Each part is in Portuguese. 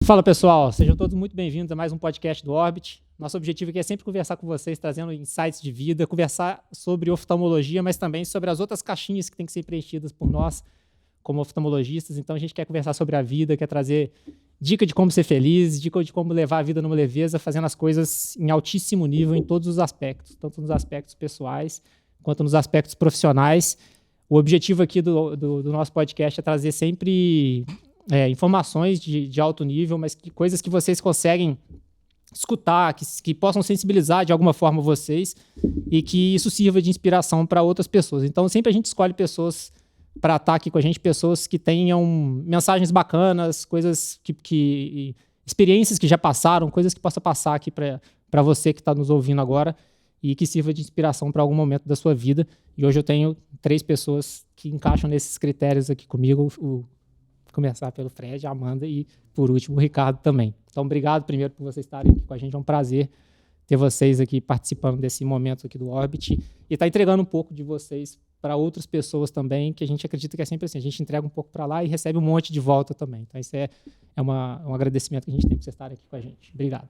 Fala pessoal, sejam todos muito bem-vindos a mais um podcast do Orbit. Nosso objetivo aqui é sempre conversar com vocês, trazendo insights de vida, conversar sobre oftalmologia, mas também sobre as outras caixinhas que têm que ser preenchidas por nós como oftalmologistas. Então a gente quer conversar sobre a vida, quer trazer dica de como ser feliz, dica de como levar a vida numa leveza, fazendo as coisas em altíssimo nível em todos os aspectos, tanto nos aspectos pessoais quanto nos aspectos profissionais. O objetivo aqui do nosso podcast é trazer sempre informações de alto nível, mas coisas que vocês conseguem escutar, que possam sensibilizar de alguma forma vocês e que isso sirva de inspiração para outras pessoas. Então, sempre a gente escolhe pessoas para estar aqui com a gente, pessoas que tenham mensagens bacanas, coisas experiências que já passaram, coisas que possa passar aqui para você que está nos ouvindo agora e que sirva de inspiração para algum momento da sua vida. E hoje eu tenho 3 pessoas que encaixam nesses critérios aqui comigo, começar pelo Fred, a Amanda e, por último, o Ricardo também. Então, obrigado primeiro por vocês estarem aqui com a gente. É um prazer ter vocês aqui participando desse momento aqui do Orbit e estar entregando um pouco de vocês para outras pessoas também, que a gente acredita que é sempre assim. A gente entrega um pouco para lá e recebe um monte de volta também. Então, isso é um agradecimento que a gente tem por vocês estarem aqui com a gente. Obrigado.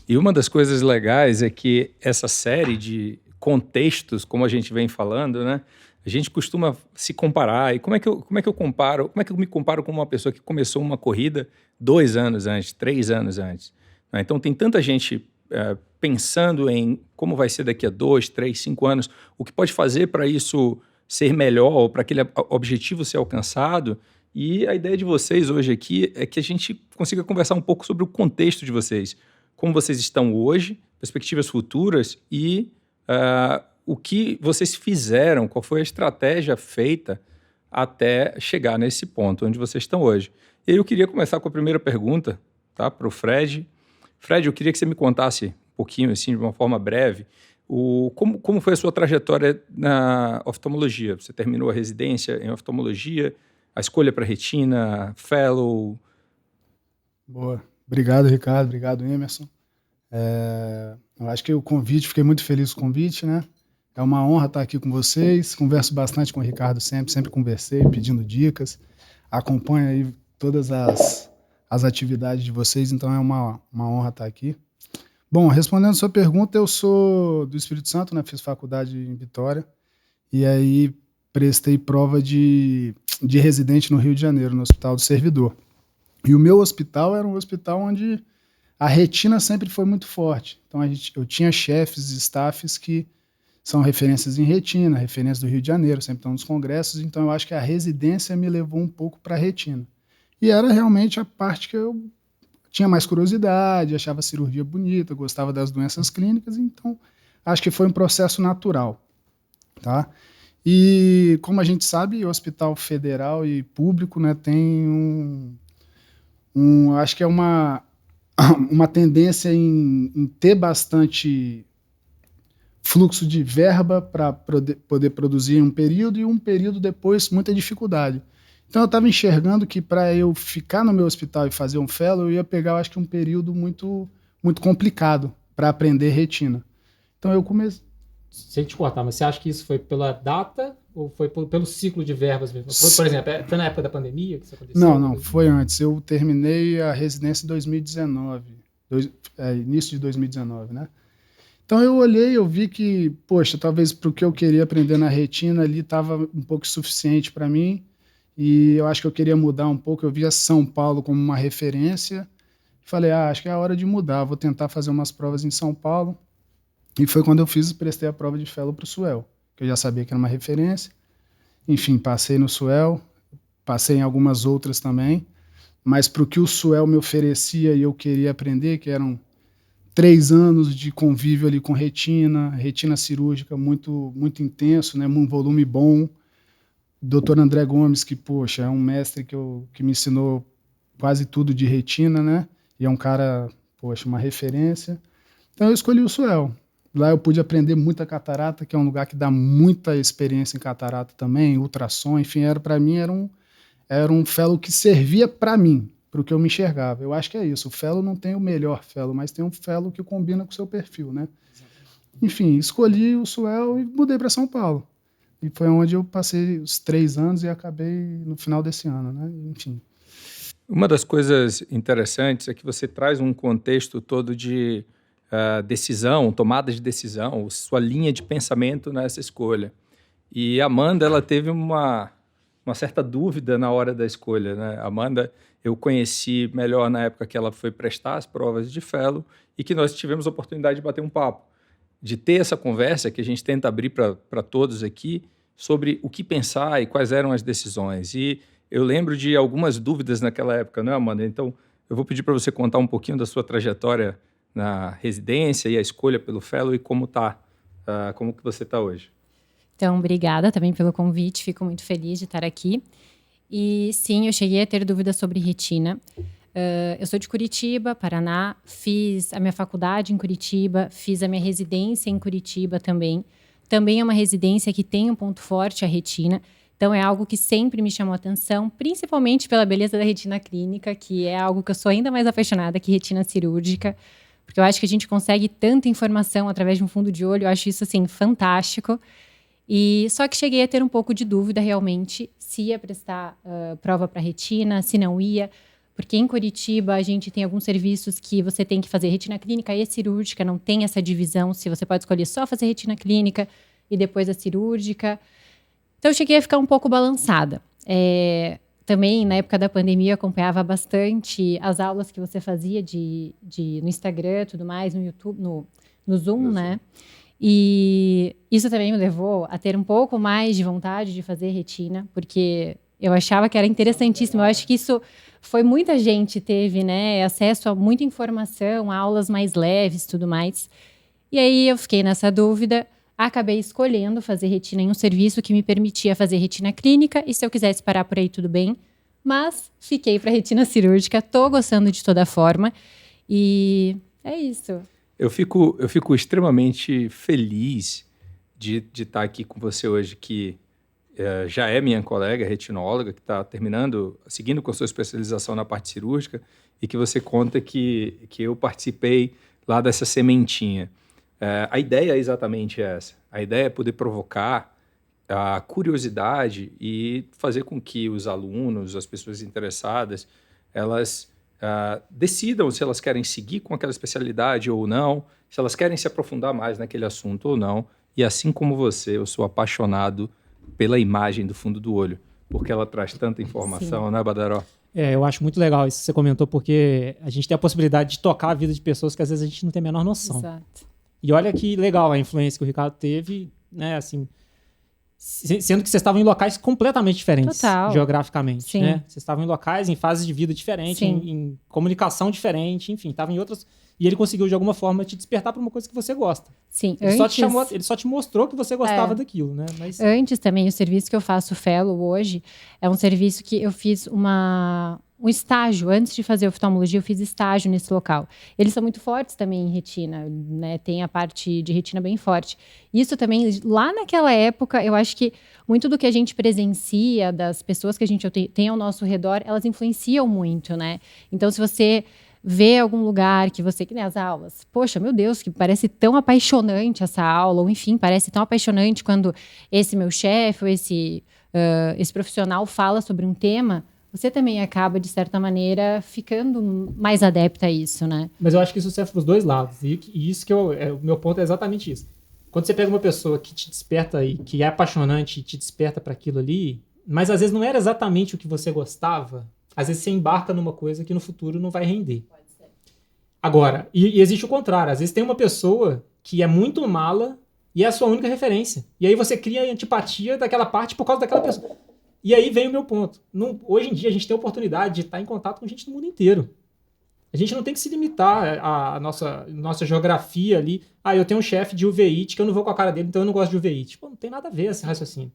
E uma das coisas legais é que essa série de contextos, como a gente vem falando, né? A gente costuma se comparar. E como é que eu comparo? Como é que eu me comparo com uma pessoa que começou uma corrida 2 anos antes, 3 anos antes? Né? Então, tem tanta gente pensando em como vai ser daqui a 2, 3, 5 anos, o que pode fazer para isso ser melhor, para aquele objetivo ser alcançado. E a ideia de vocês hoje aqui é que a gente consiga conversar um pouco sobre o contexto de vocês. Como vocês estão hoje, perspectivas futuras e o que vocês fizeram, qual foi a estratégia feita até chegar nesse ponto onde vocês estão hoje. E aí eu queria começar com a primeira pergunta, tá, para o Fred. Fred, eu queria que você me contasse um pouquinho, assim, de uma forma breve, como foi a sua trajetória na oftalmologia? Você terminou a residência em oftalmologia, a escolha para retina, fellow? Boa. Obrigado, Ricardo. Obrigado, Emerson. Eu acho que o convite, fiquei muito feliz com o convite, né? É uma honra estar aqui com vocês. Converso bastante com o Ricardo sempre conversei, pedindo dicas. Acompanho aí todas as atividades de vocês, então é uma honra estar aqui. Bom, respondendo a sua pergunta, eu sou do Espírito Santo, né? Fiz faculdade em Vitória e aí prestei prova de residente no Rio de Janeiro, no Hospital do Servidor. E o meu hospital era um hospital onde a retina sempre foi muito forte. Então eu tinha chefes e staffs que são referências em retina, referências do Rio de Janeiro, sempre estão nos congressos, então eu acho que a residência me levou um pouco para a retina. E era realmente a parte que eu tinha mais curiosidade, achava a cirurgia bonita, gostava das doenças clínicas, então acho que foi um processo natural, tá? E como a gente sabe, o hospital federal e público, né, tem acho que é uma tendência em ter bastante fluxo de verba para poder produzir um período e um período depois muita dificuldade. Então eu estava enxergando que para eu ficar no meu hospital e fazer um fellow, eu ia pegar, eu acho que um período muito, muito complicado para aprender retina. Então eu comecei... Sem te cortar, mas você acha que isso foi pela data ou foi pelo ciclo de verbas mesmo? Por exemplo, foi na época da pandemia que isso aconteceu? Não, foi antes. Eu terminei a residência em 2019, início de 2019, né? Então eu olhei, eu vi que, poxa, talvez para o que eu queria aprender na retina ali estava um pouco suficiente para mim e eu acho que eu queria mudar um pouco. Eu via São Paulo como uma referência. Falei, acho que é a hora de mudar, vou tentar fazer umas provas em São Paulo. E foi quando eu prestei a prova de fellow para o SUEL, que eu já sabia que era uma referência. Enfim, passei no SUEL, passei em algumas outras também, mas para o que o SUEL me oferecia e eu queria aprender, que eram 3 anos de convívio ali com retina cirúrgica muito, muito intenso, né, um volume bom. Dr. André Gomes, que, poxa, é um mestre que me ensinou quase tudo de retina, né, e é um cara, poxa, uma referência. Então eu escolhi o SUEL. Lá eu pude aprender muita catarata, que é um lugar que dá muita experiência em catarata também, ultrassom, enfim, para mim era um fellow que servia para mim, para o que eu me enxergava. Eu acho que é isso, o fellow não tem o melhor fellow, mas tem um fellow que combina com o seu perfil, né? Enfim, escolhi o SUEL e mudei para São Paulo. E foi onde eu passei os 3 anos e acabei no final desse ano, né? Enfim. Uma das coisas interessantes é que você traz um contexto todo de decisão, tomada de decisão, sua linha de pensamento nessa escolha. E a Amanda, ela teve uma certa dúvida na hora da escolha, né? A Amanda, eu conheci melhor na época que ela foi prestar as provas de fellow e que nós tivemos a oportunidade de bater um papo, de ter essa conversa que a gente tenta abrir para todos aqui sobre o que pensar e quais eram as decisões. E eu lembro de algumas dúvidas naquela época, né, Amanda? Então, eu vou pedir para você contar um pouquinho da sua trajetória na residência e a escolha pelo fellow e como que você está hoje. Então, obrigada também pelo convite, fico muito feliz de estar aqui. E sim, eu cheguei a ter dúvidas sobre retina. Eu sou de Curitiba, Paraná, fiz a minha faculdade em Curitiba, fiz a minha residência em Curitiba também. Também é uma residência que tem um ponto forte, a retina. Então, é algo que sempre me chamou a atenção, principalmente pela beleza da retina clínica, que é algo que eu sou ainda mais apaixonada que retina cirúrgica, porque eu acho que a gente consegue tanta informação através de um fundo de olho, eu acho isso, assim, fantástico. E só que cheguei a ter um pouco de dúvida, realmente, se ia prestar prova para retina, se não ia, porque em Curitiba a gente tem alguns serviços que você tem que fazer retina clínica e cirúrgica, não tem essa divisão, se você pode escolher só fazer retina clínica e depois a cirúrgica. Então, eu cheguei a ficar um pouco balançada. Também, na época da pandemia, eu acompanhava bastante as aulas que você fazia no Instagram e tudo mais, no YouTube, no Zoom, né? E isso também me levou a ter um pouco mais de vontade de fazer retina, porque eu achava que era interessantíssimo. Eu acho que isso foi muita gente teve, né? Acesso a muita informação, a aulas mais leves e tudo mais. E aí eu fiquei nessa dúvida. Acabei escolhendo fazer retina em um serviço que me permitia fazer retina clínica, e se eu quisesse parar por aí, tudo bem. Mas fiquei para retina cirúrgica, estou gostando de toda forma, e é isso. Eu fico extremamente feliz de estar aqui com você hoje, que já é minha colega retinóloga, que está seguindo com a sua especialização na parte cirúrgica, e que você conta que eu participei lá dessa sementinha. A ideia é exatamente essa. A ideia é poder provocar a curiosidade e fazer com que os alunos, as pessoas interessadas, elas decidam se elas querem seguir com aquela especialidade ou não, se elas querem se aprofundar mais naquele assunto ou não. E assim como você, eu sou apaixonado pela imagem do fundo do olho, porque ela traz tanta informação, né, Badaró? Eu acho muito legal isso que você comentou, porque a gente tem a possibilidade de tocar a vida de pessoas que às vezes a gente não tem a menor noção. Exato. E olha que legal a influência que o Ricardo teve, né, assim, sendo que vocês estavam em locais completamente diferentes, geograficamente, Sim. né? Vocês estavam em locais, em fases de vida diferentes, em comunicação diferente, enfim, estavam em outras... E ele conseguiu, de alguma forma, te despertar para uma coisa que você gosta. Sim. Ele só te mostrou que você gostava daquilo, né? Mas... Antes também, o serviço que eu faço fellow hoje é um serviço que eu fiz um estágio. Antes de fazer oftalmologia, eu fiz estágio nesse local. Eles são muito fortes também em retina, né? Tem a parte de retina bem forte. Isso também, lá naquela época, eu acho que muito do que a gente presencia, das pessoas que a gente tem ao nosso redor, elas influenciam muito, né? Então, se você vê algum lugar que nem as aulas, poxa, meu Deus, que parece tão apaixonante essa aula, ou enfim, parece tão apaixonante quando esse meu chefe ou esse profissional fala sobre um tema, você também acaba, de certa maneira, ficando mais adepta a isso, né? Mas eu acho que isso serve para os dois lados. E isso que o meu ponto é exatamente isso. Quando você pega uma pessoa que te desperta e que é apaixonante e te desperta para aquilo ali, mas às vezes não era exatamente o que você gostava, às vezes você embarca numa coisa que no futuro não vai render. Pode ser. Agora, e existe o contrário. Às vezes tem uma pessoa que é muito mala e é a sua única referência. E aí você cria antipatia daquela parte por causa daquela pessoa. E aí vem o meu ponto. Hoje em dia a gente tem a oportunidade de estar em contato com gente do mundo inteiro. A gente não tem que se limitar à nossa geografia ali. Eu tenho um chefe de uveíte que eu não vou com a cara dele, então eu não gosto de uveíte. Pô, não tem nada a ver esse raciocínio.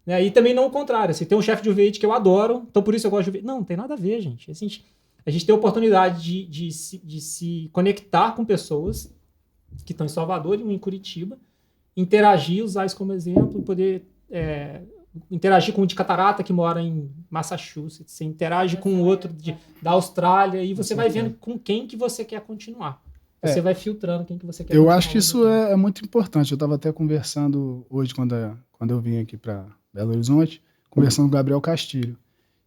E também não o contrário. Você tem um chefe de uveíte que eu adoro, então por isso eu gosto de uveíte. Não tem nada a ver, gente. A gente tem a oportunidade de se conectar com pessoas que estão em Salvador e em Curitiba, interagir, usar isso como exemplo, poder interagir com um de catarata que mora em Massachusetts, você interage com outro da Austrália e você vai vendo com quem que você quer continuar. Você vai filtrando quem que você quer continuar. Eu acho que isso é muito importante. Eu estava até conversando hoje, quando eu vim aqui para Belo Horizonte, conversando com o Gabriel Castilho.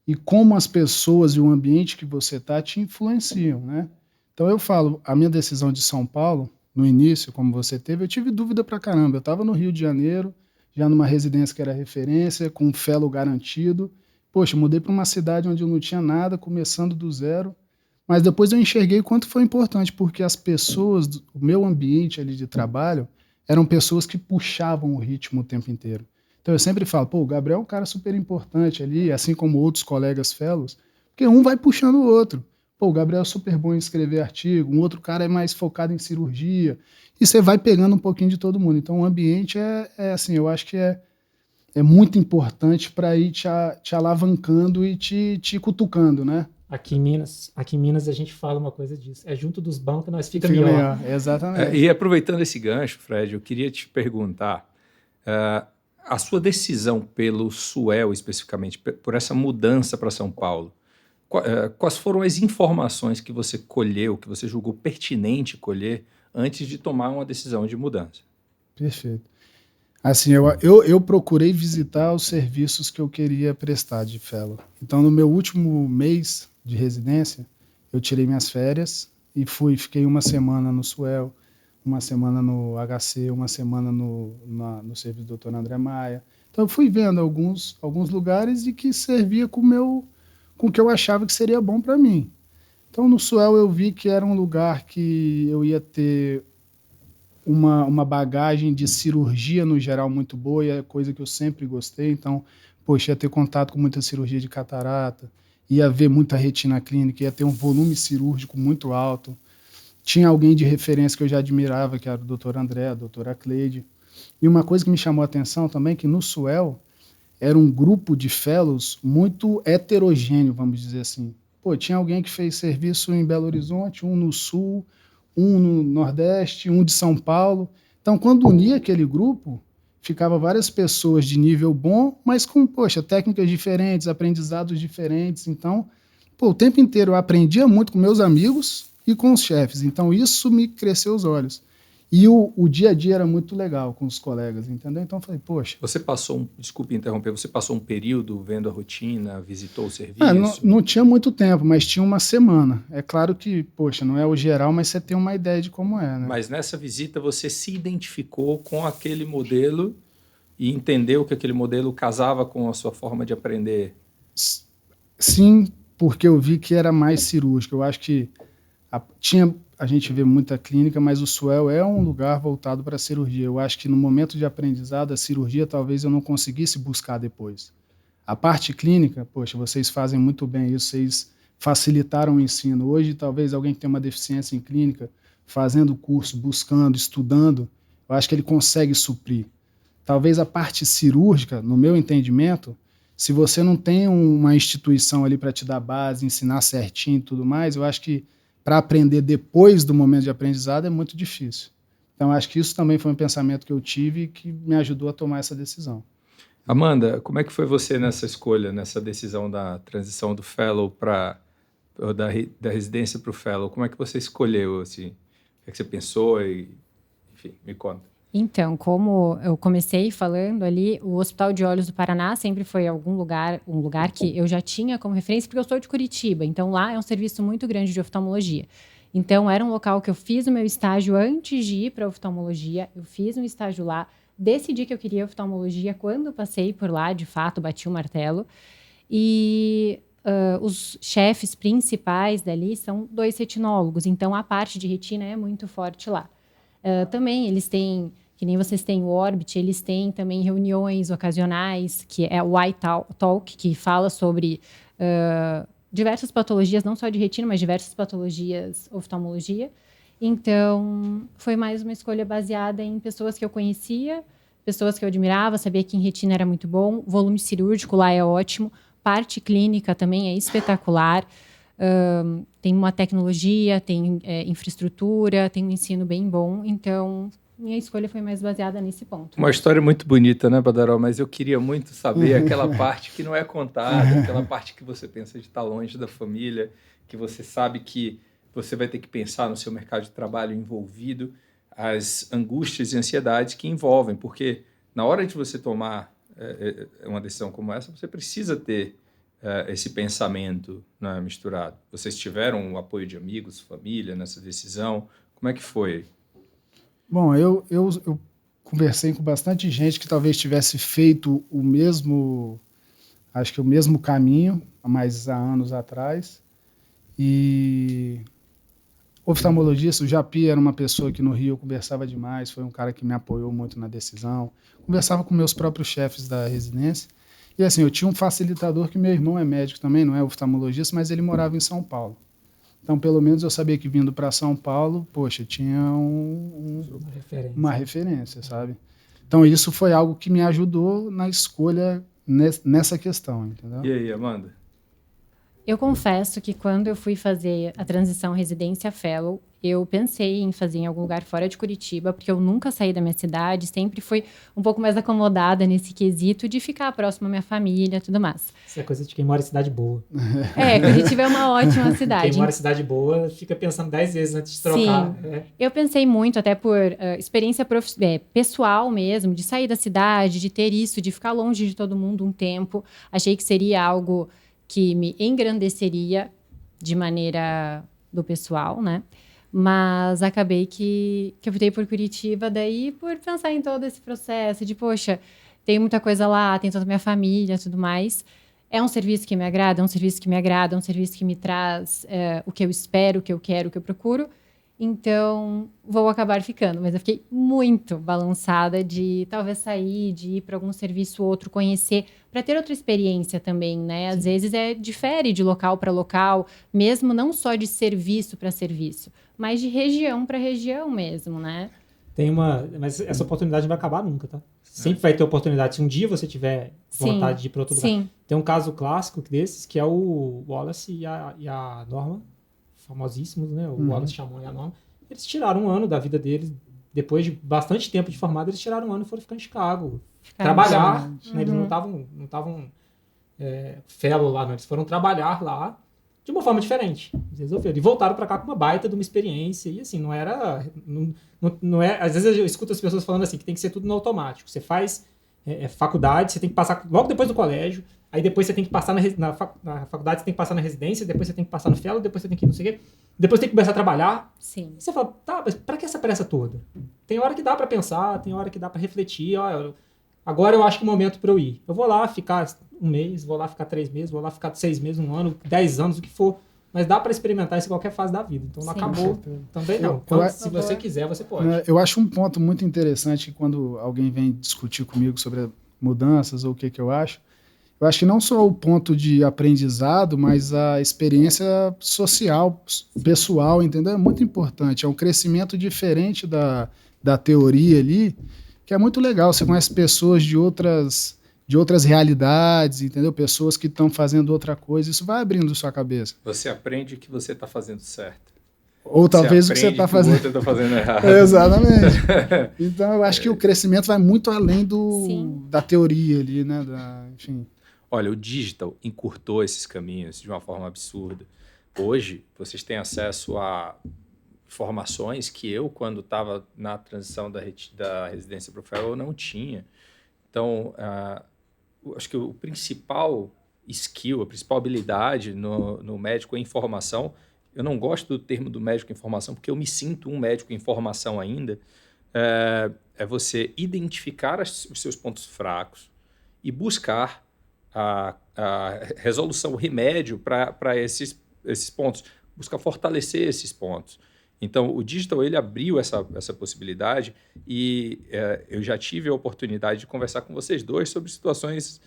e como as pessoas e o ambiente que você está te influenciam, né? Então eu falo, a minha decisão de São Paulo, no início, como você teve, eu tive dúvida pra caramba. Eu estava no Rio de Janeiro, já numa residência que era referência, com um fellow garantido. Poxa, mudei para uma cidade onde eu não tinha nada, começando do zero. Mas depois eu enxerguei o quanto foi importante, porque as pessoas, o meu ambiente ali de trabalho, eram pessoas que puxavam o ritmo o tempo inteiro. Então eu sempre falo, pô, o Gabriel é um cara super importante ali, assim como outros colegas fellows, porque um vai puxando o outro. Pô, o Gabriel é super bom em escrever artigo, um outro cara é mais focado em cirurgia, e você vai pegando um pouquinho de todo mundo. Então o ambiente é assim, eu acho que é muito importante para ir te alavancando e te cutucando, né? Aqui em Minas a gente fala uma coisa disso. É junto dos bons que nós fica melhor. Exatamente. E aproveitando esse gancho, Fred, eu queria te perguntar, a sua decisão pelo Suel, especificamente, por essa mudança para São Paulo, quais foram as informações que você colheu, que você julgou pertinente colher antes de tomar uma decisão de mudança? Perfeito. Assim, eu procurei visitar os serviços que eu queria prestar de fellow. Então, no meu último mês de residência, eu tirei minhas férias e fiquei uma semana no Suel, uma semana no HC, uma semana no serviço do Dr. André Maia. Então, eu fui vendo alguns lugares e que servia com o que eu achava que seria bom para mim. Então, no Suel, eu vi que era um lugar que eu ia ter uma bagagem de cirurgia no geral muito boa, e é coisa que eu sempre gostei. Então, poxa, ia ter contato com muita cirurgia de catarata, ia ver muita retina clínica, ia ter um volume cirúrgico muito alto. Tinha alguém de referência que eu já admirava, que era o Dr. André, a doutora Cleide. E uma coisa que me chamou a atenção também, que no Suel era um grupo de fellows muito heterogêneo, vamos dizer assim. Pô, tinha alguém que fez serviço em Belo Horizonte, um no Sul, um no Nordeste, um de São Paulo. Então, quando unia aquele grupo, ficava várias pessoas de nível bom, mas com, poxa, técnicas diferentes, aprendizados diferentes. Então, pô, o tempo inteiro eu aprendia muito com meus amigos e com os chefes. Então, isso me cresceu os olhos. E o dia a dia era muito legal com os colegas, entendeu? Então eu falei, poxa... Desculpe interromper, você passou um período vendo a rotina, visitou o serviço? Não tinha muito tempo, mas tinha uma semana. É claro que, poxa, não é o geral, mas você tem uma ideia de como é, né? Mas nessa visita você se identificou com aquele modelo e entendeu que aquele modelo casava com a sua forma de aprender? Sim, porque eu vi que era mais cirúrgico. Eu acho que a gente vê muita clínica, mas o Suel é um lugar voltado para a cirurgia. Eu acho que no momento de aprendizado, a cirurgia talvez eu não conseguisse buscar depois. A parte clínica, poxa, vocês fazem muito bem isso, vocês facilitaram o ensino. Hoje, talvez alguém que tem uma deficiência em clínica, fazendo curso, buscando, estudando, eu acho que ele consegue suprir. Talvez a parte cirúrgica, no meu entendimento, se você não tem uma instituição ali para te dar base, ensinar certinho e tudo mais, eu acho que para aprender depois do momento de aprendizado é muito difícil. Então, acho que isso também foi um pensamento que eu tive e que me ajudou a tomar essa decisão. Amanda, como é que foi você nessa escolha, nessa decisão da transição do fellow da residência para o fellow? Como é que você escolheu, assim? O que é que você pensou? Enfim, me conta. Então, como eu comecei falando ali, o Hospital de Olhos do Paraná sempre foi um lugar que eu já tinha como referência, porque eu sou de Curitiba, então lá é um serviço muito grande de oftalmologia. Então, era um local que eu fiz o meu estágio antes de ir para a oftalmologia, eu fiz um estágio lá, decidi que eu queria oftalmologia quando passei por lá, de fato, bati o martelo, e os chefes principais dali são 2 retinólogos, então a parte de retina é muito forte lá. Também eles têm, que nem vocês têm o Orbit, eles têm também reuniões ocasionais, que é o Eye Talk, que fala sobre diversas patologias, não só de retina, mas diversas patologias oftalmologia. Então, foi mais uma escolha baseada em pessoas que eu conhecia, pessoas que eu admirava, sabia que em retina era muito bom, volume cirúrgico lá é ótimo, parte clínica também é espetacular. Tem uma tecnologia, tem infraestrutura, tem um ensino bem bom, então minha escolha foi mais baseada nesse ponto. Uma história muito bonita, né, Badaró? Mas eu queria muito saber aquela parte que não é contada, aquela parte que você pensa de estar longe da família, que você sabe que você vai ter que pensar no seu mercado de trabalho envolvido, as angústias e ansiedades que envolvem, porque na hora de você tomar uma decisão como essa, você precisa ter esse pensamento, né, misturado? Vocês tiveram o apoio de amigos, família nessa decisão? Como é que foi? Bom, eu conversei com bastante gente que talvez tivesse feito acho que o mesmo caminho, há anos atrás. E oftalmologista, o Japi era uma pessoa que no Rio eu conversava demais, foi um cara que me apoiou muito na decisão. Conversava com meus próprios chefes da residência. E assim, eu tinha um facilitador que meu irmão é médico também, não é oftalmologista, mas ele morava em São Paulo. Então, pelo menos eu sabia que vindo para São Paulo, poxa, tinha uma referência, sabe? Então, isso foi algo que me ajudou na escolha nessa questão, entendeu? E aí, Amanda? Eu confesso que quando eu fui fazer a transição residência fellow, eu pensei em fazer em algum lugar fora de Curitiba, porque eu nunca saí da minha cidade, sempre fui um pouco mais acomodada nesse quesito de ficar próximo à minha família e tudo mais. Isso é coisa de quem mora em cidade boa. Curitiba é uma ótima cidade. Quem mora em cidade boa fica pensando 10 vezes antes de trocar. Sim. Eu pensei muito, até por experiência pessoal mesmo, de sair da cidade, de ter isso, de ficar longe de todo mundo um tempo. Achei que seria algo que me engrandeceria de maneira do pessoal, né? Mas acabei que eu optei por Curitiba, daí por pensar em todo esse processo de, poxa, tem muita coisa lá, tem toda a minha família e tudo mais. É um serviço que me agrada, é um serviço que me agrada, é um serviço que me traz o que eu espero, o que eu quero, o que eu procuro. Então, vou acabar ficando. Mas eu fiquei muito balançada de talvez sair, de ir para algum serviço ou outro, conhecer, para ter outra experiência também, né? Às vezes difere de local para local, mesmo não só de serviço para serviço, mas de região para região mesmo, né? Mas essa oportunidade não vai acabar nunca, tá? Sempre vai ter oportunidade. Se um dia você tiver vontade de ir para outro lugar. Tem um caso clássico desses, que é o Wallace e a Norma, famosíssimos, né? O Wallace chamou e a Norma. Eles tiraram um ano da vida deles, depois de bastante tempo de formado, eles tiraram um ano e foram ficar em Chicago. Trabalhar, né? Eles não estavam fellow lá, não. Eles foram trabalhar lá de uma forma diferente. Eles resolveram. E voltaram para cá com uma baita de uma experiência. E assim, não era... Não é, às vezes eu escuto as pessoas falando assim, que tem que ser tudo no automático. Você faz faculdade, você tem que passar logo depois do colégio, aí depois você tem que passar na faculdade, você tem que passar na residência, depois você tem que passar no fellow, depois você tem que ir não sei o quê, depois tem que começar a trabalhar. Sim. E você fala, tá, mas pra que essa pressa toda? Tem hora que dá pra pensar, tem hora que dá pra refletir, agora eu acho que é o momento pra eu ir. Eu vou lá ficar um mês, vou lá ficar 3 meses, vou lá ficar 6 meses, 1 ano, 10 anos, o que for. Mas dá para experimentar isso em qualquer fase da vida. Então não acabou. Também não. Então, se você quiser, você pode. Eu acho um ponto muito interessante quando alguém vem discutir comigo sobre mudanças ou o que eu acho. Eu acho que não só o ponto de aprendizado, mas a experiência social, pessoal, entendeu? É muito importante. É um crescimento diferente da teoria ali, que é muito legal. Você conhece pessoas de outras realidades, entendeu? Pessoas que estão fazendo outra coisa, isso vai abrindo sua cabeça. Você aprende que você está fazendo certo. Ou talvez o que você está fazendo... o outro está fazendo errado. Exatamente. Então, eu acho que o crescimento vai muito além da teoria ali, né? Enfim. Olha, o digital encurtou esses caminhos de uma forma absurda. Hoje, vocês têm acesso a informações que eu, quando estava na transição da residência para o fellow, não tinha. Então, acho que o principal skill, a principal habilidade no médico é informação. Eu não gosto do termo do médico em formação, porque eu me sinto um médico em formação ainda. É você identificar os seus pontos fracos e buscar a resolução, o remédio para esses pontos. Buscar fortalecer esses pontos. Então, o digital ele abriu essa possibilidade e eu já tive a oportunidade de conversar com vocês dois sobre situações,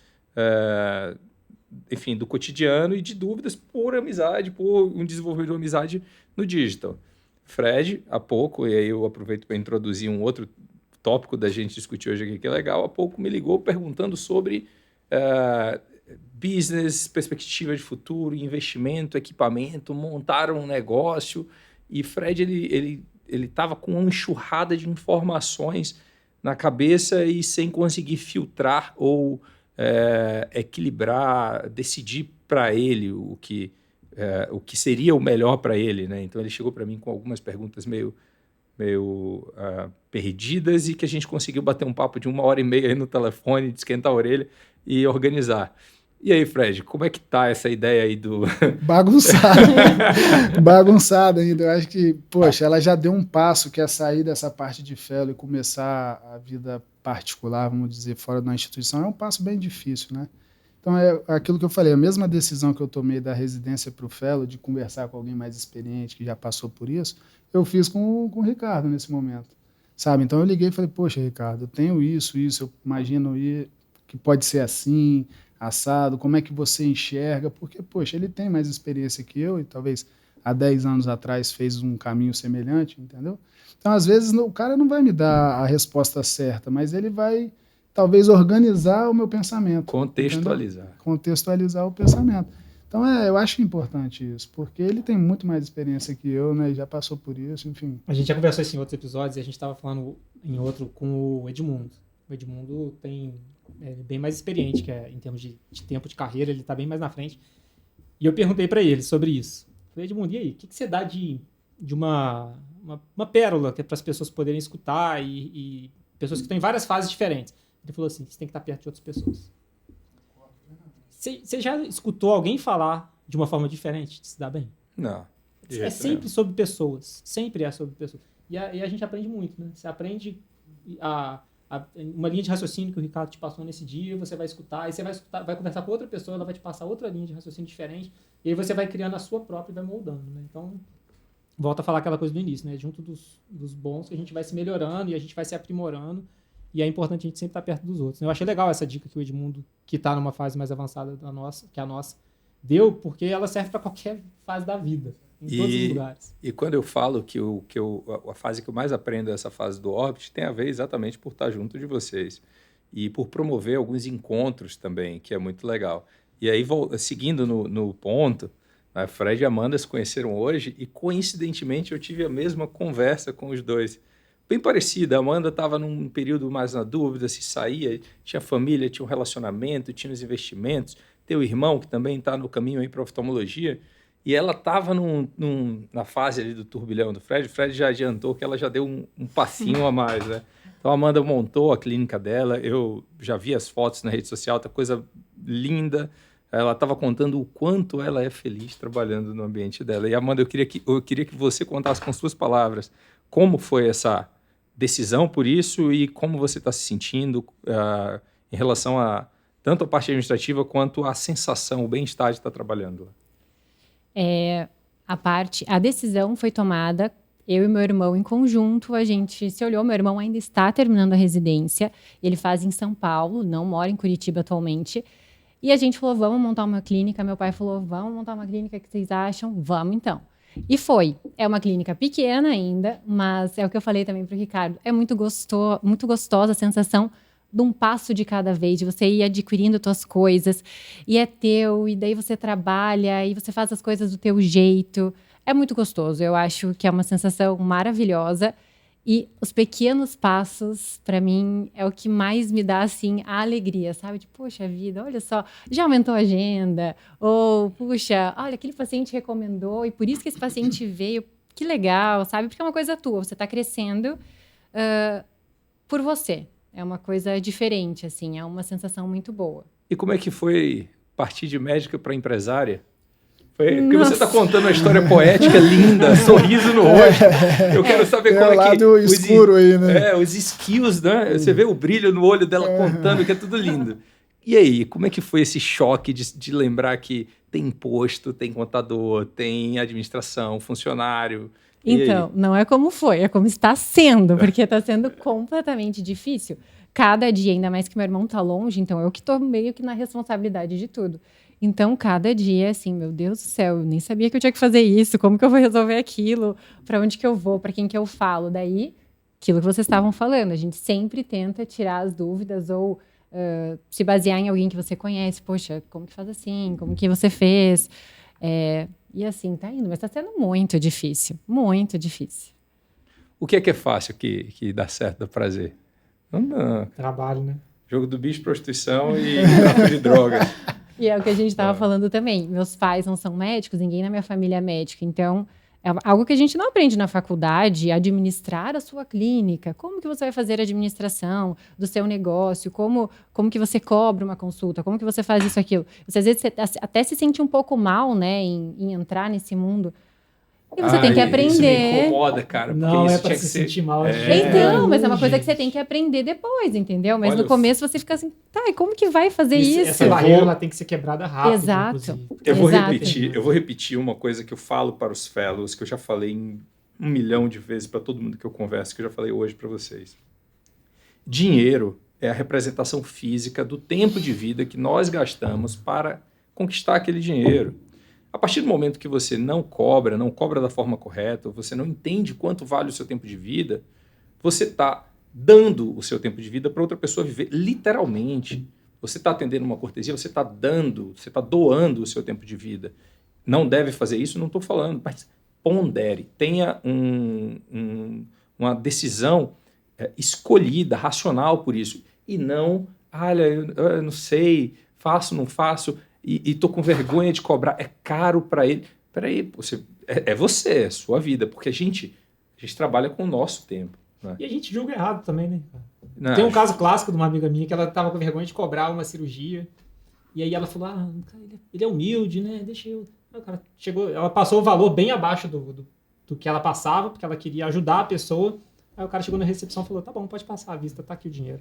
enfim, do cotidiano e de dúvidas por amizade, por um desenvolvimento de amizade no digital. Fred, há pouco, e aí eu aproveito para introduzir um outro tópico da gente discutir hoje aqui que é legal, há pouco me ligou perguntando sobre business, perspectiva de futuro, investimento, equipamento, montar um negócio. E Fred, ele estava com uma enxurrada de informações na cabeça e sem conseguir filtrar ou equilibrar, decidir para ele o que seria o melhor para ele, né? Então, ele chegou para mim com algumas perguntas meio perdidas e que a gente conseguiu bater um papo de 1h30 aí no telefone, de esquentar a orelha e organizar. E aí, Fred, como é que tá essa ideia aí do... Bagunçada ainda. Eu acho que, poxa, ela já deu um passo, que é sair dessa parte de fellow e começar a vida particular, vamos dizer, fora da instituição. É um passo bem difícil, né? Então, é aquilo que eu falei, a mesma decisão que eu tomei da residência para o fellow, de conversar com alguém mais experiente, que já passou por isso, eu fiz com o Ricardo nesse momento, sabe? Então, eu liguei e falei, poxa, Ricardo, eu tenho isso, eu imagino que pode ser assim, assado, como é que você enxerga? Porque, poxa, ele tem mais experiência que eu e talvez há 10 anos atrás fez um caminho semelhante, entendeu? Então, às vezes, o cara não vai me dar a resposta certa, mas ele vai, talvez, organizar o meu pensamento. Contextualizar. Entendeu? Contextualizar o pensamento. Então, eu acho importante isso, porque ele tem muito mais experiência que eu, né? Já passou por isso, enfim. A gente já conversou isso em outros episódios e a gente estava falando em outro com o Edmundo. O Edmundo é bem mais experiente, em termos de tempo de carreira, ele está bem mais na frente. E eu perguntei para ele sobre isso. Falei, Edmundo, e aí, o que você dá de uma pérola que é para as pessoas poderem escutar e pessoas que estão em várias fases diferentes? Ele falou assim, você tem que estar perto de outras pessoas. Você já escutou alguém falar de uma forma diferente de se dar bem? Não. É sempre sobre pessoas. Sempre é sobre pessoas. E a gente aprende muito, né? Você aprende uma linha de raciocínio que o Ricardo te passou nesse dia, você vai escutar, aí você vai conversar com outra pessoa, ela vai te passar outra linha de raciocínio diferente, e aí você vai criando a sua própria e vai moldando, né? Então, volta a falar aquela coisa do início, né? Junto dos bons que a gente vai se melhorando e a gente vai se aprimorando, e é importante a gente sempre estar perto dos outros. Eu achei legal essa dica que o Edmundo, que está numa fase mais avançada que a nossa, deu, porque ela serve para qualquer fase da vida, em todos os lugares. E quando eu falo que a fase que eu mais aprendo é essa fase do Orbit, tem a ver exatamente por estar junto de vocês e por promover alguns encontros também, que é muito legal. E aí, seguindo no ponto, a Fred e a Amanda se conheceram hoje e, coincidentemente, eu tive a mesma conversa com os dois. Bem parecida, a Amanda estava num período mais na dúvida se saía, tinha família, tinha um relacionamento, tinha os investimentos, tem o irmão que também está no caminho aí para oftalmologia, e ela estava na fase ali do turbilhão do Fred. O Fred já adiantou que ela já deu um passinho a mais, né? Então a Amanda montou a clínica dela, eu já vi as fotos na rede social, tá coisa linda. Ela estava contando o quanto ela é feliz trabalhando no ambiente dela. E Amanda, eu queria que você contasse com suas palavras como foi essa decisão por isso e como você está se sentindo em relação a tanto a parte administrativa quanto a sensação, o bem-estar de estar trabalhando lá. A decisão foi tomada, eu e meu irmão em conjunto, a gente se olhou, meu irmão ainda está terminando a residência, ele faz em São Paulo, não mora em Curitiba atualmente, e a gente falou, vamos montar uma clínica, meu pai falou, vamos montar uma clínica, o que vocês acham? Vamos então. E foi. É uma clínica pequena ainda, mas é o que eu falei também para o Ricardo, é muito gostosa a sensação de um passo de cada vez, de você ir adquirindo suas coisas, e é teu, e daí você trabalha, e você faz as coisas do teu jeito. É muito gostoso, eu acho que é uma sensação maravilhosa, e os pequenos passos, para mim, é o que mais me dá, assim, a alegria, sabe? De, poxa vida, olha só, já aumentou a agenda, ou, puxa, olha, aquele paciente recomendou, e por isso que esse paciente veio, que legal, sabe? Porque é uma coisa tua, você está crescendo por você. É uma coisa diferente, assim, é uma sensação muito boa. E como é que foi partir de médica para empresária? Porque você está contando uma história poética, linda, sorriso no rosto. Eu quero saber como é que... lado escuro aí, né? Os skills, né? Você vê o brilho no olho dela contando, que é tudo lindo. E aí, como é que foi esse choque de lembrar que tem imposto, tem contador, tem administração, funcionário... Então, não é como foi, é como está sendo, porque está sendo completamente difícil. Cada dia, ainda mais que meu irmão está longe, então eu que estou meio que na responsabilidade de tudo. Então, cada dia, assim, meu Deus do céu, eu nem sabia que eu tinha que fazer isso, como que eu vou resolver aquilo, para onde que eu vou, para quem que eu falo. Daí, aquilo que vocês estavam falando, a gente sempre tenta tirar as dúvidas ou se basear em alguém que você conhece. Poxa, como que faz assim? Como que você fez? E assim, tá indo, mas tá sendo muito difícil. Muito difícil. O que é fácil que dá certo, dá prazer? Não. Trabalho, né? Jogo do bicho, prostituição e tráfico de drogas. E é o que a gente estava falando também. Meus pais não são médicos, ninguém na minha família é médico. Então, É algo que a gente não aprende na faculdade, administrar a sua clínica. Como que você vai fazer a administração do seu negócio? Como que você cobra uma consulta? Como que você faz isso, aquilo? Você, às vezes, até se sente um pouco mal, né, em entrar nesse mundo. E você tem que aprender. Isso me incomoda, cara. Não isso é pra se sentir mal. Então, mas é uma coisa que você tem que aprender depois, entendeu? Mas no começo você fica assim, tá, e como que vai fazer isso? Essa barreira ela tem que ser quebrada rápido. Exato. Eu vou repetir uma coisa que eu falo para os fellows, que eu já falei 1 milhão de vezes para todo mundo que eu converso, que eu já falei hoje para vocês. Dinheiro é a representação física do tempo de vida que nós gastamos para conquistar aquele dinheiro. A partir do momento que você não cobra da forma correta, você não entende quanto vale o seu tempo de vida, você está dando o seu tempo de vida para outra pessoa viver. Literalmente. Você está atendendo uma cortesia, você está doando o seu tempo de vida. Não deve fazer isso, não estou falando, mas pondere, tenha uma decisão escolhida, racional por isso. E não, olha, eu não sei, faço, não faço... E estou com vergonha de cobrar, é caro para ele. Peraí, é sua vida, porque a gente trabalha com o nosso tempo. Né? E a gente julga errado também, né? Não, tem um caso clássico de uma amiga minha que ela estava com vergonha de cobrar uma cirurgia, e aí ela falou, ele é humilde, né? Deixa eu... Aí o cara chegou, ela passou o valor bem abaixo do que ela passava, porque ela queria ajudar a pessoa. Aí o cara chegou na recepção e falou, tá bom, pode passar à vista, tá aqui o dinheiro.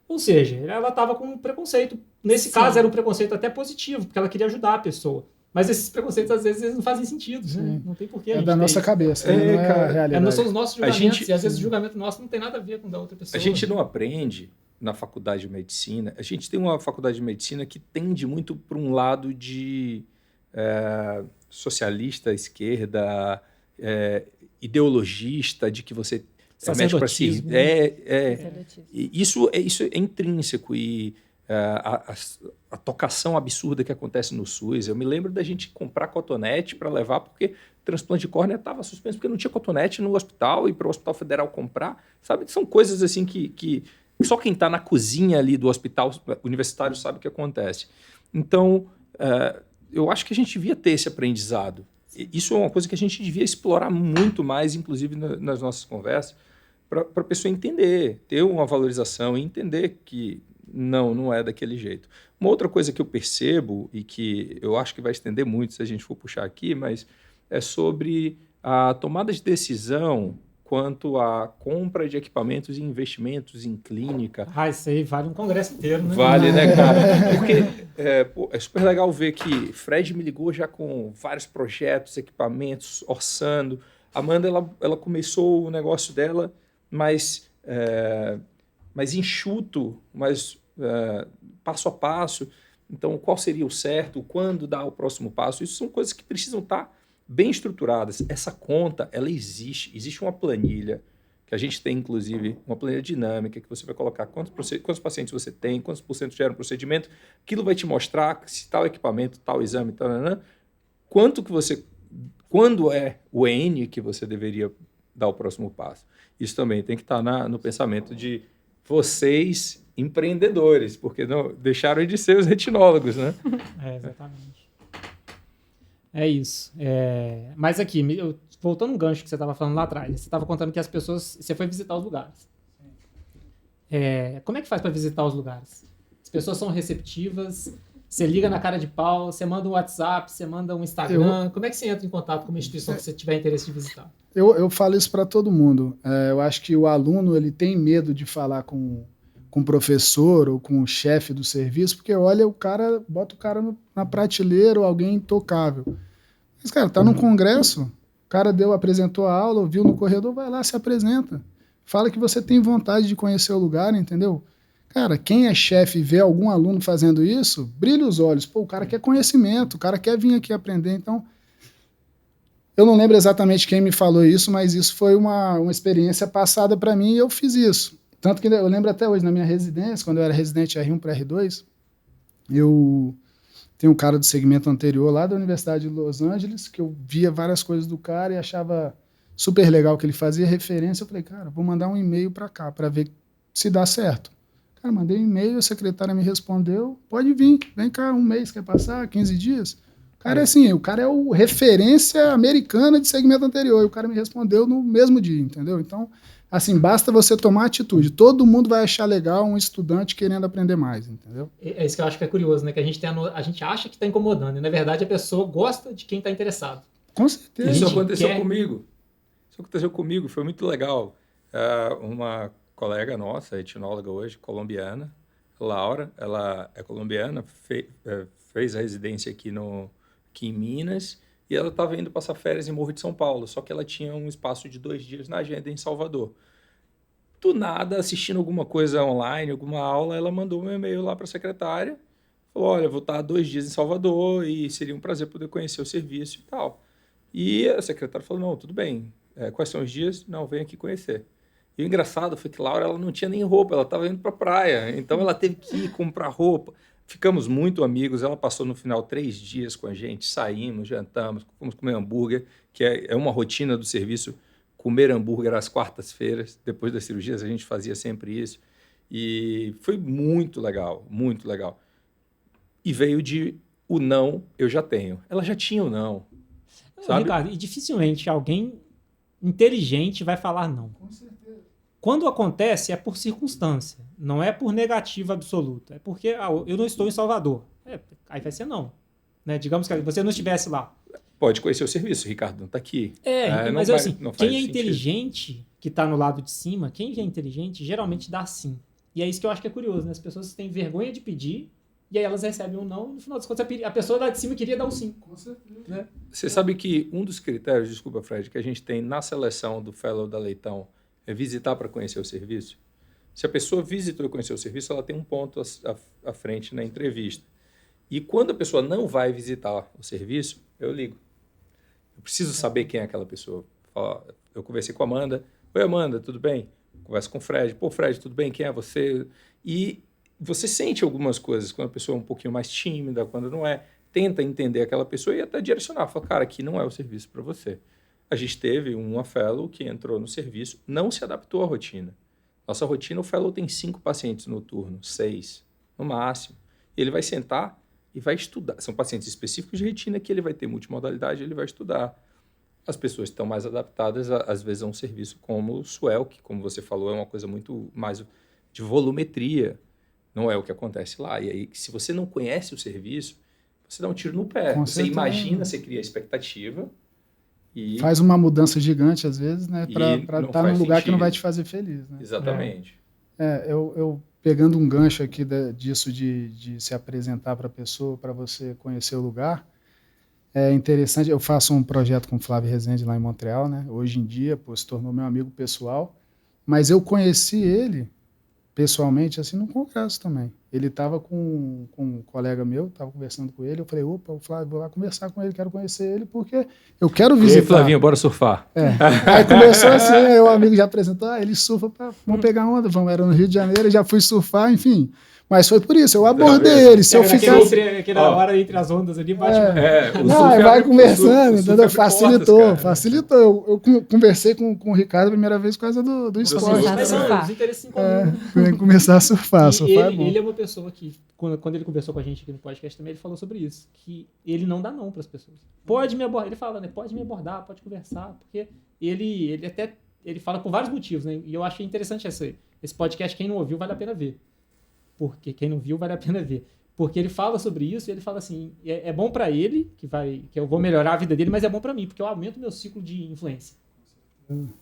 Ou seja, ela estava com um preconceito. Nesse caso, era um preconceito até positivo, porque ela queria ajudar a pessoa. Mas esses preconceitos, às vezes, não fazem sentido. Né? Não tem porquê. É da nossa cabeça, não é a realidade. Não são os nossos julgamentos. E às vezes o julgamento nosso não tem nada a ver com o da outra pessoa. A gente não aprende na faculdade de medicina. A gente tem uma faculdade de medicina que tende muito para um lado de socialista, esquerda, ideologista, de que você... Sacerdotismo. Isso é intrínseco e a tocação absurda que acontece no SUS. Eu me lembro da gente comprar cotonete para levar porque o transplante de córnea estava suspenso porque não tinha cotonete no hospital e para o Hospital Federal comprar. Sabe? São coisas assim que só quem está na cozinha ali do hospital universitário sabe o que acontece. Então, eu acho que a gente devia ter esse aprendizado. Isso é uma coisa que a gente devia explorar muito mais, inclusive nas nossas conversas, para a pessoa entender, ter uma valorização e entender que não é daquele jeito. Uma outra coisa que eu percebo e que eu acho que vai estender muito se a gente for puxar aqui, mas é sobre a tomada de decisão quanto à compra de equipamentos e investimentos em clínica. Isso aí vale um congresso inteiro, né? Vale, né, cara? Porque é super legal ver que Fred me ligou já com vários projetos, equipamentos, orçando. Amanda, ela começou o negócio dela mais enxuto, mais passo a passo. Então, qual seria o certo? Quando dar o próximo passo? Isso são coisas que precisam estar bem estruturadas. Essa conta, ela existe. Existe uma planilha, que a gente tem, inclusive, uma planilha dinâmica, que você vai colocar quantos pacientes você tem, quantos por cento gera um procedimento. Aquilo vai te mostrar se tal equipamento, tal exame, quando é o N que você deveria dar o próximo passo. Isso também tem que estar no pensamento de vocês, empreendedores, porque não deixaram de ser os retinólogos, né? Exatamente. É isso. Mas aqui, voltando um gancho que você estava falando lá atrás, você estava contando que as pessoas... Você foi visitar os lugares. Como é que faz para visitar os lugares? As pessoas são receptivas, você liga na cara de pau, você manda um WhatsApp, você manda um Instagram. Como é que você entra em contato com uma instituição que você tiver interesse de visitar? Eu falo isso para todo mundo. Eu acho que o aluno ele tem medo de falar com o professor ou com o chefe do serviço, porque olha, bota o cara na prateleira ou alguém intocável. Mas, cara, tá num congresso, o cara apresentou a aula, ouviu no corredor, vai lá, se apresenta. Fala que você tem vontade de conhecer o lugar, entendeu? Cara, quem é chefe e vê algum aluno fazendo isso, brilha os olhos. Pô, o cara quer conhecimento, o cara quer vir aqui aprender. Então, eu não lembro exatamente quem me falou isso, mas isso foi uma experiência passada para mim e eu fiz isso. Tanto que eu lembro até hoje, na minha residência, quando eu era residente R1 para R2, eu tenho um cara do segmento anterior lá da Universidade de Los Angeles, que eu via várias coisas do cara e achava super legal o que ele fazia, referência. Eu falei, cara, vou mandar um e-mail para cá, para ver se dá certo. Cara, mandei um e-mail, a secretária me respondeu, pode vir, vem cá, um mês, quer passar, 15 dias? O cara é o referência americana de segmento anterior. E o cara me respondeu no mesmo dia, entendeu? Então, assim, basta você tomar atitude. Todo mundo vai achar legal um estudante querendo aprender mais, entendeu? É isso que eu acho que é curioso, né? Que a gente acha que está incomodando. E, na verdade, a pessoa gosta de quem está interessado. Com certeza. Isso aconteceu comigo. Isso aconteceu comigo, foi muito legal. Uma colega nossa, etnóloga hoje, colombiana, Laura, ela é colombiana, fez a residência aqui em Minas, e ela estava indo passar férias em Morro de São Paulo, só que ela tinha um espaço de 2 dias na agenda em Salvador. Do nada, assistindo alguma coisa online, alguma aula, ela mandou um e-mail lá para a secretária, falou, olha, vou estar 2 dias em Salvador e seria um prazer poder conhecer o serviço e tal. E a secretária falou, não, tudo bem, quais são os dias? Não, vem aqui conhecer. E o engraçado foi que Laura ela não tinha nem roupa, ela estava indo para a praia, então ela teve que ir comprar roupa. Ficamos muito amigos, ela passou no final 3 dias com a gente, saímos, jantamos, fomos comer hambúrguer, que é uma rotina do serviço, comer hambúrguer às quartas-feiras, depois das cirurgias a gente fazia sempre isso, e foi muito legal, muito legal. E veio o não eu já tenho. Ela já tinha o não, sabe? Ricardo, e dificilmente alguém inteligente vai falar não. Com certeza. Quando acontece, é por circunstância, não é por negativa absoluta. É porque eu não estou em Salvador. Aí vai ser não. Né? Digamos que você não estivesse lá. Pode conhecer o serviço, o Ricardo não está aqui. Mas assim, quem é inteligente, que está no lado de cima, quem é inteligente, geralmente dá sim. E é isso que eu acho que é curioso, né? As pessoas têm vergonha de pedir, e aí elas recebem um não, e no final das contas a pessoa lá de cima queria dar um sim. Com certeza. Né? Você sabe que um dos critérios, desculpa, Fred, que a gente tem na seleção do Fellow da Leitão é visitar para conhecer o serviço? Se a pessoa visitou e conheceu o serviço, ela tem um ponto à frente na entrevista. E quando a pessoa não vai visitar o serviço, eu ligo. Eu preciso saber quem é aquela pessoa. Eu conversei com a Amanda. Oi, Amanda, tudo bem? Converso com o Fred. Pô, Fred, tudo bem? Quem é você? E você sente algumas coisas quando a pessoa é um pouquinho mais tímida, quando não é. Tenta entender aquela pessoa e até direcionar. Fala, cara, aqui não é o serviço para você. A gente teve uma fellow que entrou no serviço, não se adaptou à rotina. Nossa rotina, o fellow tem 5 pacientes no turno, 6, no máximo. Ele vai sentar e vai estudar. São pacientes específicos de retina que ele vai ter multimodalidade, ele vai estudar. As pessoas estão mais adaptadas, às vezes, a um serviço como o Swell, que, como você falou, é uma coisa muito mais de volumetria. Não é o que acontece lá. E aí, se você não conhece o serviço, você dá um tiro no pé. Com você certeza. imagina, você cria expectativa. E faz uma mudança gigante, às vezes, né? Para estar num lugar que não vai te fazer feliz. Né? Exatamente. Eu pegando um gancho aqui disso de se apresentar para a pessoa, para você conhecer o lugar, é interessante. Eu faço um projeto com o Flávio Rezende lá em Montreal, né? Hoje em dia, se tornou meu amigo pessoal, mas eu conheci ele pessoalmente, assim, num congresso também. Ele estava com um colega meu, estava conversando com ele, eu falei, opa, o Flávio, vou lá conversar com ele, quero conhecer ele, porque eu quero visitar. E aí, Flavinho, bora surfar. Aí começou assim, aí o amigo já apresentou, ele surfa, vamos pegar onda, era no Rio de Janeiro, já fui surfar, enfim. Mas foi por isso, eu abordei ele. Se eu ficasse... Aquela hora entre as ondas ali, bate... vai conversando, entendeu? Facilitou. Eu conversei com o Ricardo a primeira vez por causa do esporte. Mas são os interesses em comum. Começar a surfar. Ele é uma pessoa que, quando ele conversou com a gente aqui no podcast também, ele falou sobre isso, que ele não dá não para as pessoas. Pode me abordar, ele fala, né? Pode me abordar, pode conversar, porque ele fala por vários motivos, né? E eu achei interessante esse podcast, quem não ouviu, vale a pena ver. Porque quem não viu, vale a pena ver. Porque ele fala sobre isso e ele fala assim, é bom para ele, que eu vou melhorar a vida dele, mas é bom para mim, porque eu aumento meu ciclo de influência.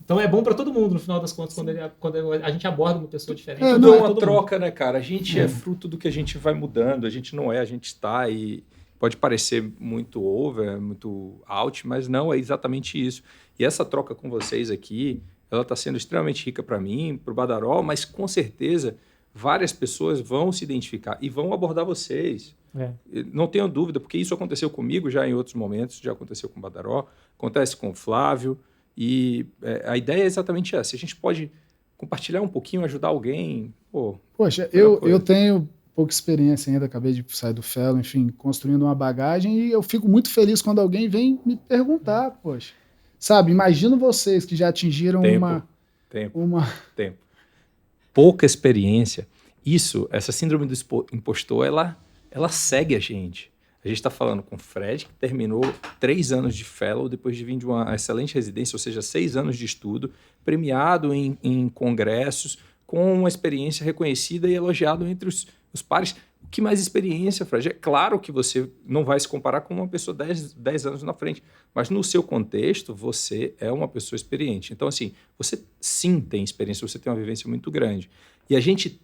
Então é bom para todo mundo, no final das contas, quando a gente aborda uma pessoa diferente. Tudo é uma troca, né, cara? A gente é fruto do que a gente vai mudando, a gente não é, a gente está e pode parecer muito over, muito out, mas não, é exatamente isso. E essa troca com vocês aqui, ela está sendo extremamente rica para mim, para o Badaró, mas com certeza várias pessoas vão se identificar e vão abordar vocês. Não tenho dúvida, porque isso aconteceu comigo já em outros momentos, já aconteceu com o Badaró, acontece com o Flávio, e a ideia é exatamente essa. A gente pode compartilhar um pouquinho, ajudar alguém. Poxa, eu tenho pouca experiência ainda, acabei de sair do Fellow, enfim, construindo uma bagagem, e eu fico muito feliz quando alguém vem me perguntar, poxa. Sabe, imagino vocês que já atingiram Tempo. Pouca experiência. Essa síndrome do impostor, ela segue a gente. A gente está falando com o Fred, que terminou 3 anos de fellow, depois de vir de uma excelente residência, ou seja, 6 anos de estudo, premiado em congressos, com uma experiência reconhecida e elogiado entre os pares. Que mais experiência, Fred? É claro que você não vai se comparar com uma pessoa 10 anos na frente, mas no seu contexto, você é uma pessoa experiente. Então, assim, você sim tem experiência, você tem uma vivência muito grande. E a gente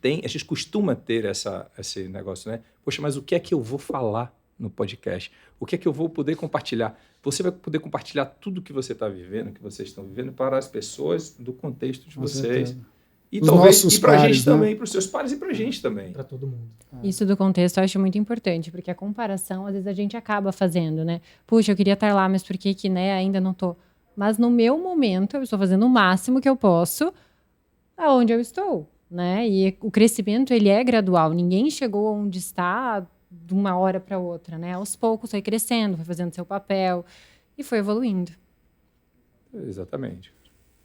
costuma ter esse negócio, né? Poxa, mas o que é que eu vou falar no podcast? O que é que eu vou poder compartilhar? Você vai poder compartilhar tudo que você está vivendo, que vocês estão vivendo, para as pessoas do contexto de vocês. Certeza. E Os talvez nossos para a pares, gente né? também, para os seus pares e para a gente também. Para todo mundo. Isso do contexto eu acho muito importante, porque a comparação, às vezes, a gente acaba fazendo, né? Puxa, eu queria estar lá, mas por que né, ainda não tô? Mas no meu momento, eu estou fazendo o máximo que eu posso aonde eu estou, né? E o crescimento, ele é gradual. Ninguém chegou onde está de uma hora para outra, né? Aos poucos foi crescendo, foi fazendo seu papel e foi evoluindo. Exatamente.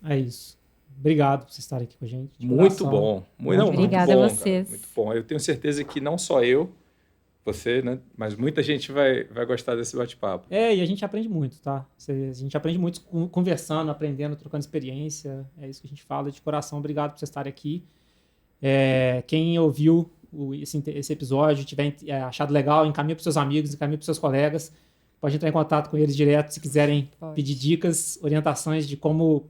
É isso. Obrigado por vocês estarem aqui com a gente. Muito coração. bom. Obrigada muito bom, a vocês. Cara, muito bom. Eu tenho certeza que não só eu, você, né? Mas muita gente vai gostar desse bate-papo. E a gente aprende muito, tá? A gente aprende muito conversando, aprendendo, trocando experiência. É isso que a gente fala de coração. Obrigado por vocês estarem aqui. Quem ouviu esse episódio, tiver achado legal, encaminha para os seus amigos, encaminha para os seus colegas. Pode entrar em contato com eles direto se quiserem pedir dicas, orientações de como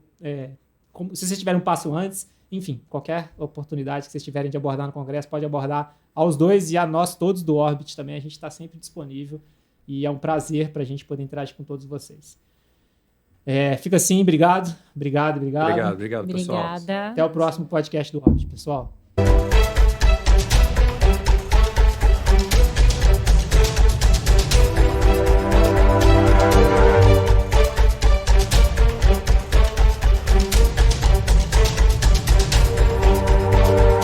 se vocês tiverem um passo antes, enfim, qualquer oportunidade que vocês tiverem de abordar no Congresso, pode abordar aos dois e a nós todos do Orbit também. A gente está sempre disponível e é um prazer para a gente poder interagir com todos vocês. Fica assim, obrigado, pessoal. Obrigada. Até o próximo podcast do Orbit, pessoal.